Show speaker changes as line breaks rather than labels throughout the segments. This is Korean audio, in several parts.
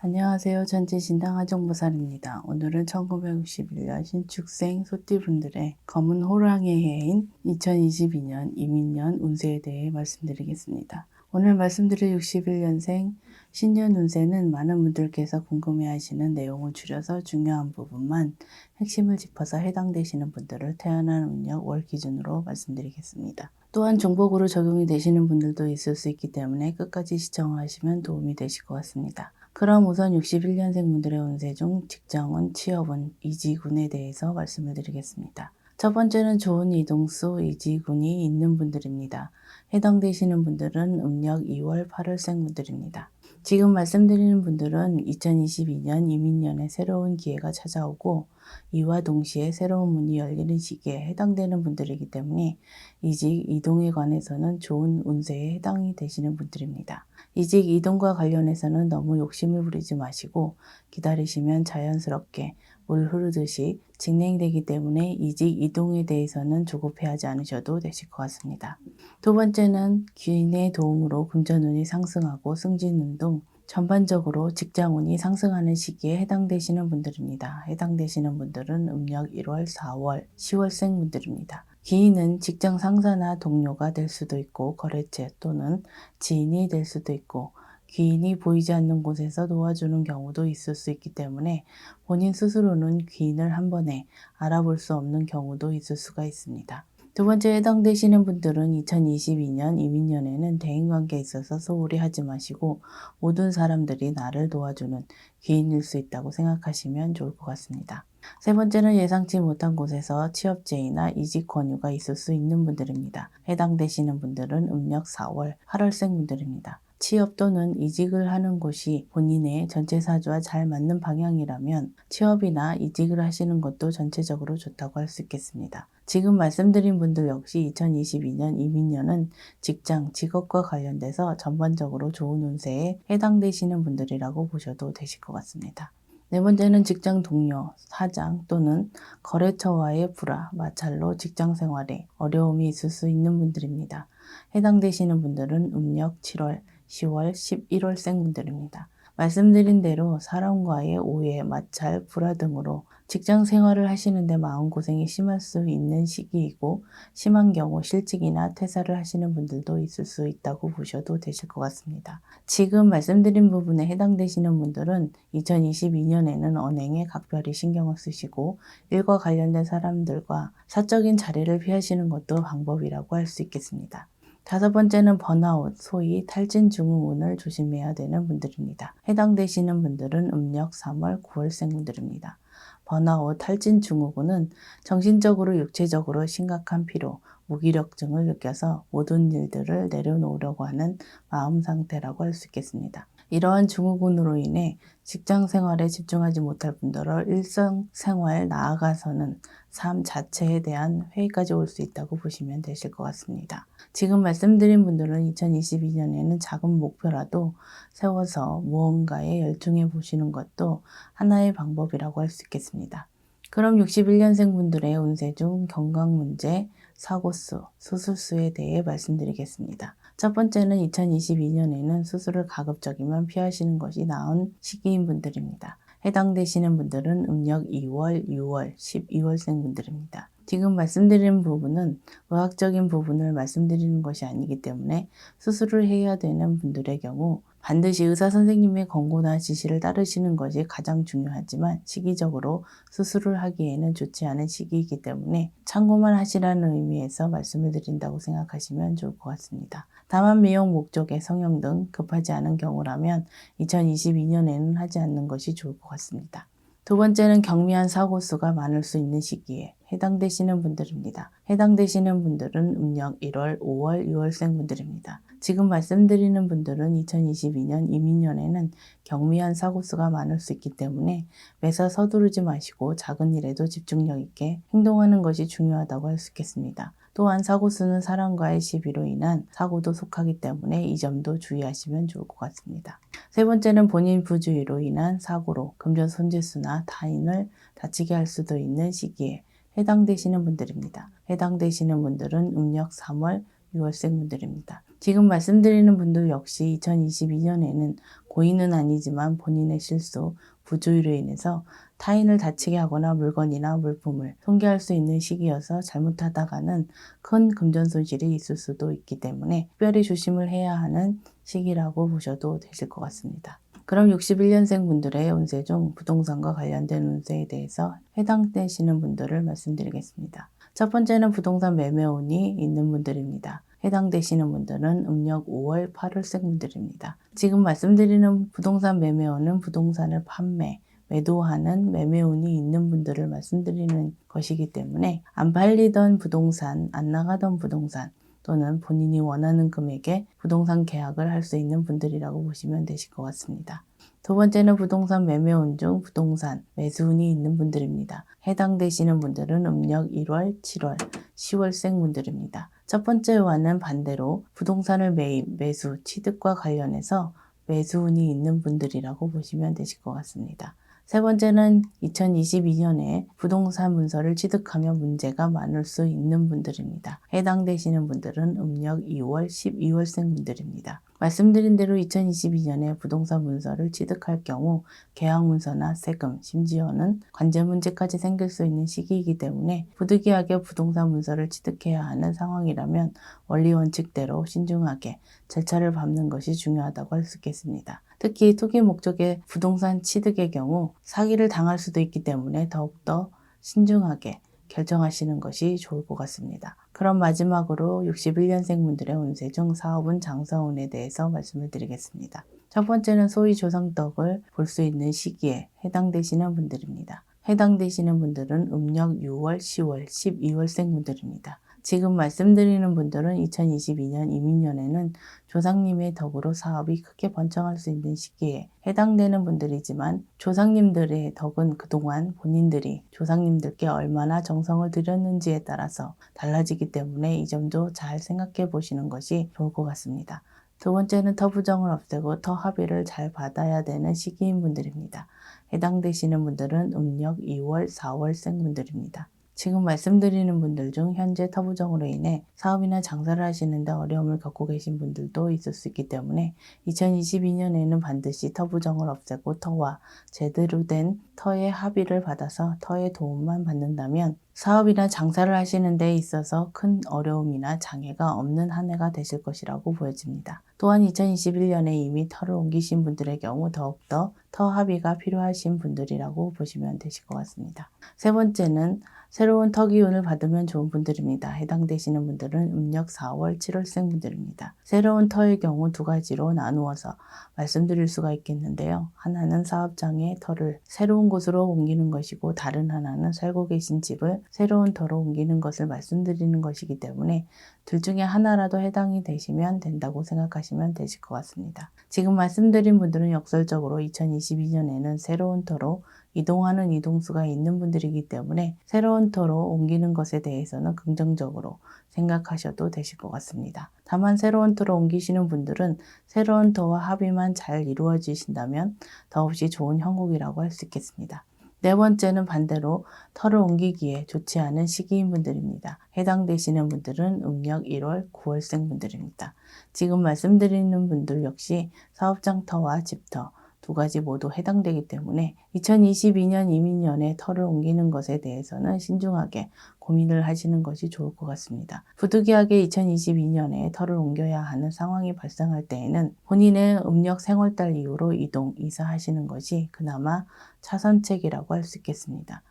안녕하세요. 전지신당 하정보살입니다. 오늘은 1961년 신축생 소띠분들의 검은 호랑이의 해인 2022년 이민년 운세에 대해 말씀드리겠습니다. 오늘 말씀드릴 61년생 신년 운세는 많은 분들께서 궁금해하시는 내용을 줄여서 중요한 부분만 핵심을 짚어서 해당되시는 분들을 태어난 운력 월 기준으로 말씀드리겠습니다. 또한 중복으로 적용이 되시는 분들도 있을 수 있기 때문에 끝까지 시청하시면 도움이 되실 것 같습니다. 그럼 우선 61년생 분들의 운세 중 직장운, 취업운, 이직운에 대해서 말씀을 드리겠습니다. 첫 번째는 좋은 이동수, 이직운이 있는 분들입니다. 해당되시는 분들은 음력 2월 8월생 분들입니다. 지금 말씀드리는 분들은 2022년 이민년에 새로운 기회가 찾아오고 이와 동시에 새로운 문이 열리는 시기에 해당되는 분들이기 때문에 이직, 이동에 관해서는 좋은 운세에 해당이 되시는 분들입니다. 이직, 이동과 관련해서는 너무 욕심을 부리지 마시고 기다리시면 자연스럽게 물 흐르듯이 진행되기 때문에 이직, 이동에 대해서는 조급해하지 않으셔도 되실 것 같습니다. 두 번째는 귀인의 도움으로 금전운이 상승하고 승진운동, 전반적으로 직장운이 상승하는 시기에 해당되시는 분들입니다. 해당되시는 분들은 음력 1월, 4월, 10월생 분들입니다. 귀인은 직장 상사나 동료가 될 수도 있고 거래처 또는 지인이 될 수도 있고 귀인이 보이지 않는 곳에서 도와주는 경우도 있을 수 있기 때문에 본인 스스로는 귀인을 한 번에 알아볼 수 없는 경우도 있을 수가 있습니다. 두 번째 해당되시는 분들은 2022년 이민년에는 대인관계에 있어서 소홀히 하지 마시고 모든 사람들이 나를 도와주는 귀인일 수 있다고 생각하시면 좋을 것 같습니다. 세 번째는 예상치 못한 곳에서 취업 제의나 이직 권유가 있을 수 있는 분들입니다. 해당되시는 분들은 음력 4월, 8월생 분들입니다. 취업 또는 이직을 하는 곳이 본인의 전체 사주와 잘 맞는 방향이라면 취업이나 이직을 하시는 것도 전체적으로 좋다고 할 수 있겠습니다. 지금 말씀드린 분들 역시 2022년 이민년은 직장, 직업과 관련돼서 전반적으로 좋은 운세에 해당되시는 분들이라고 보셔도 되실 것 같습니다. 네 번째는 직장 동료, 사장 또는 거래처와의 불화, 마찰로 직장 생활에 어려움이 있을 수 있는 분들입니다. 해당되시는 분들은 음력 7월, 10월, 11월생 분들입니다. 말씀드린 대로 사람과의 오해, 마찰, 불화 등으로 직장 생활을 하시는데 마음고생이 심할 수 있는 시기이고 심한 경우 실직이나 퇴사를 하시는 분들도 있을 수 있다고 보셔도 되실 것 같습니다. 지금 말씀드린 부분에 해당되시는 분들은 2022년에는 언행에 각별히 신경을 쓰시고 일과 관련된 사람들과 사적인 자리를 피하시는 것도 방법이라고 할 수 있겠습니다. 다섯 번째는 번아웃, 소위 탈진 증후군을 조심해야 되는 분들입니다. 해당되시는 분들은 음력 3월, 9월생 분들입니다. 번아웃, 탈진 증후군은 정신적으로 육체적으로 심각한 피로, 무기력증을 느껴서 모든 일들을 내려놓으려고 하는 마음 상태라고 할 수 있겠습니다. 이러한 증후군으로 인해 직장 생활에 집중하지 못할 뿐더러 일상생활 나아가서는 삶 자체에 대한 회의까지 올 수 있다고 보시면 되실 것 같습니다. 지금 말씀드린 분들은 2022년에는 작은 목표라도 세워서 무언가에 열중해 보시는 것도 하나의 방법이라고 할 수 있겠습니다. 그럼 61년생 분들의 운세 중 건강 문제, 사고수, 수술수에 대해 말씀드리겠습니다. 첫 번째는 2022년에는 수술을 가급적이면 피하시는 것이 나은 시기인 분들입니다. 해당되시는 분들은 음력 2월, 6월, 12월생 분들입니다. 지금 말씀드리는 부분은 의학적인 부분을 말씀드리는 것이 아니기 때문에 수술을 해야 되는 분들의 경우 반드시 의사 선생님의 권고나 지시를 따르시는 것이 가장 중요하지만 시기적으로 수술을 하기에는 좋지 않은 시기이기 때문에 참고만 하시라는 의미에서 말씀을 드린다고 생각하시면 좋을 것 같습니다. 다만 미용 목적의 성형 등 급하지 않은 경우라면 2022년에는 하지 않는 것이 좋을 것 같습니다. 두 번째는 경미한 사고수가 많을 수 있는 시기에 해당되시는 분들입니다. 해당되시는 분들은 음력 1월, 5월, 6월생 분들입니다. 지금 말씀드리는 분들은 2022년 이민년에는 경미한 사고수가 많을 수 있기 때문에 매사 서두르지 마시고 작은 일에도 집중력 있게 행동하는 것이 중요하다고 할 수 있겠습니다. 또한 사고수는 사람과의 시비로 인한 사고도 속하기 때문에 이 점도 주의하시면 좋을 것 같습니다. 세 번째는 본인 부주의로 인한 사고로 금전 손재수나 타인을 다치게 할 수도 있는 시기에 해당되시는 분들입니다. 해당되시는 분들은 음력 3월, 6월생 분들입니다. 지금 말씀드리는 분들 역시 2022년에는 고의는 아니지만 본인의 실수, 부주의로 인해서 타인을 다치게 하거나 물건이나 물품을 손괴할 수 있는 시기여서 잘못하다가는 큰 금전 손실이 있을 수도 있기 때문에 특별히 조심을 해야 하는 시기라고 보셔도 되실 것 같습니다. 그럼 61년생 분들의 운세 중 부동산과 관련된 운세에 대해서 해당되시는 분들을 말씀드리겠습니다. 첫 번째는 부동산 매매 운이 있는 분들입니다. 해당되시는 분들은 음력 5월, 8월생 분들입니다. 지금 말씀드리는 부동산 매매운은 부동산을 판매, 매도하는 매매운이 있는 분들을 말씀드리는 것이기 때문에 안 팔리던 부동산, 안 나가던 부동산 또는 본인이 원하는 금액에 부동산 계약을 할 수 있는 분들이라고 보시면 되실 것 같습니다. 두 번째는 부동산 매매운 중 부동산 매수운이 있는 분들입니다. 해당되시는 분들은 음력 1월, 7월, 10월생 분들입니다. 첫 번째와는 반대로 부동산을 매입, 매수, 취득과 관련해서 매수운이 있는 분들이라고 보시면 되실 것 같습니다. 세 번째는 2022년에 부동산 문서를 취득하며 문제가 많을 수 있는 분들입니다. 해당되시는 분들은 음력 2월, 12월생 분들입니다. 말씀드린 대로 2022년에 부동산 문서를 취득할 경우 계약 문서나 세금, 심지어는 관제 문제까지 생길 수 있는 시기이기 때문에 부득이하게 부동산 문서를 취득해야 하는 상황이라면 원리 원칙대로 신중하게 절차를 밟는 것이 중요하다고 할 수 있겠습니다. 특히 투기 목적의 부동산 취득의 경우 사기를 당할 수도 있기 때문에 더욱더 신중하게 결정하시는 것이 좋을 것 같습니다. 그럼 마지막으로 61년생 분들의 운세 중 사업운, 장사운에 대해서 말씀을 드리겠습니다. 첫 번째는 소위 조상덕을 볼 수 있는 시기에 해당되시는 분들입니다. 해당되시는 분들은 음력 6월, 10월, 12월생 분들입니다. 지금 말씀드리는 분들은 2022년 이민년에는 조상님의 덕으로 사업이 크게 번창할 수 있는 시기에 해당되는 분들이지만 조상님들의 덕은 그동안 본인들이 조상님들께 얼마나 정성을 들였는지에 따라서 달라지기 때문에 이 점도 잘 생각해 보시는 것이 좋을 것 같습니다. 두 번째는 터부정을 없애고 터합의를 잘 받아야 되는 시기인 분들입니다. 해당되시는 분들은 음력 2월, 4월생 분들입니다. 지금 말씀드리는 분들 중 현재 터부정으로 인해 사업이나 장사를 하시는데 어려움을 겪고 계신 분들도 있을 수 있기 때문에 2022년에는 반드시 터부정을 없애고 터와 제대로 된 터의 합의를 받아서 터의 도움만 받는다면 사업이나 장사를 하시는 데 있어서 큰 어려움이나 장애가 없는 한 해가 되실 것이라고 보여집니다. 또한 2021년에 이미 터를 옮기신 분들의 경우 더욱더 터 합의가 필요하신 분들이라고 보시면 되실 것 같습니다. 세 번째는 새로운 터 기운을 받으면 좋은 분들입니다. 해당되시는 분들은 음력 4월, 7월생 분들입니다. 새로운 터의 경우 두 가지로 나누어서 말씀드릴 수가 있겠는데요. 하나는 사업장의 터를 새로운 곳으로 옮기는 것이고 다른 하나는 살고 계신 집을 새로운 터로 옮기는 것을 말씀드리는 것이기 때문에 둘 중에 하나라도 해당이 되시면 된다고 생각하시면 되실 것 같습니다. 지금 말씀드린 분들은 역설적으로 2022년에는 새로운 터로 이동하는 이동수가 있는 분들이기 때문에 새로운 터로 옮기는 것에 대해서는 긍정적으로 생각하셔도 되실 것 같습니다. 다만 새로운 터로 옮기시는 분들은 새로운 터와 합의만 잘 이루어지신다면 더없이 좋은 형국이라고 할 수 있겠습니다. 네 번째는 반대로 터를 옮기기에 좋지 않은 시기인 분들입니다. 해당되시는 분들은 음력 1월, 9월생 분들입니다. 지금 말씀드리는 분들 역시 사업장 터와 집터 두 가지 모두 해당되기 때문에 2022년 이민년에 터를 옮기는 것에 대해서는 신중하게 고민을 하시는 것이 좋을 것 같습니다. 부득이하게 2022년에 터를 옮겨야 하는 상황이 발생할 때에는 본인의 음력 생월달 이후로 이동, 이사하시는 것이 그나마 차선책이라고 할 수 있겠습니다.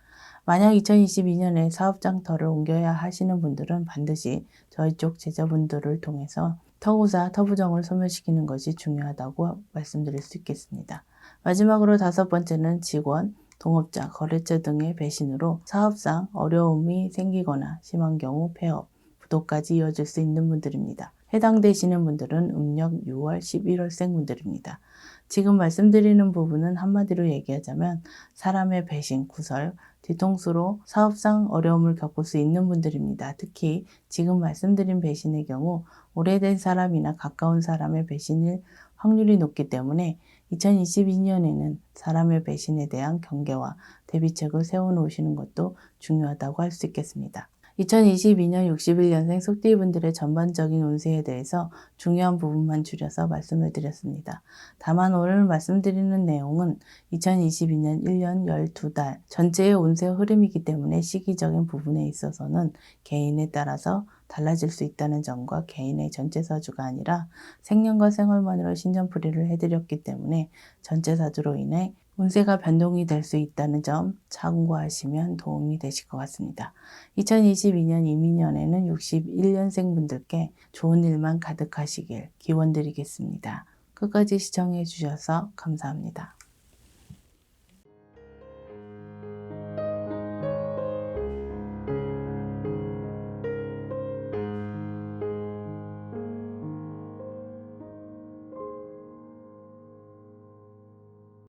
만약 2022년에 사업장 터를 옮겨야 하시는 분들은 반드시 저희 쪽 제자분들을 통해서 터우사, 터부정을 소멸시키는 것이 중요하다고 말씀드릴 수 있겠습니다. 마지막으로 다섯 번째는 직원, 동업자, 거래처 등의 배신으로 사업상 어려움이 생기거나 심한 경우 폐업, 부도까지 이어질 수 있는 분들입니다. 해당되시는 분들은 음력 6월, 11월생 분들입니다. 지금 말씀드리는 부분은 한마디로 얘기하자면 사람의 배신, 구설, 뒤통수로 사업상 어려움을 겪을 수 있는 분들입니다. 특히 지금 말씀드린 배신의 경우 오래된 사람이나 가까운 사람의 배신일 확률이 높기 때문에 2022년에는 사람의 배신에 대한 경계와 대비책을 세워놓으시는 것도 중요하다고 할 수 있겠습니다. 2022년 61년생 소띠분들의 전반적인 운세에 대해서 중요한 부분만 줄여서 말씀을 드렸습니다. 다만 오늘 말씀드리는 내용은 2022년 1년 12달 전체의 운세 흐름이기 때문에 시기적인 부분에 있어서는 개인에 따라서 달라질 수 있다는 점과 개인의 전체 사주가 아니라 생년과 생월만으로 신점풀이를 해드렸기 때문에 전체 사주로 인해 운세가 변동이 될 수 있다는 점 참고하시면 도움이 되실 것 같습니다. 2022년 이민년에는 61년생 분들께 좋은 일만 가득하시길 기원드리겠습니다. 끝까지 시청해 주셔서 감사합니다.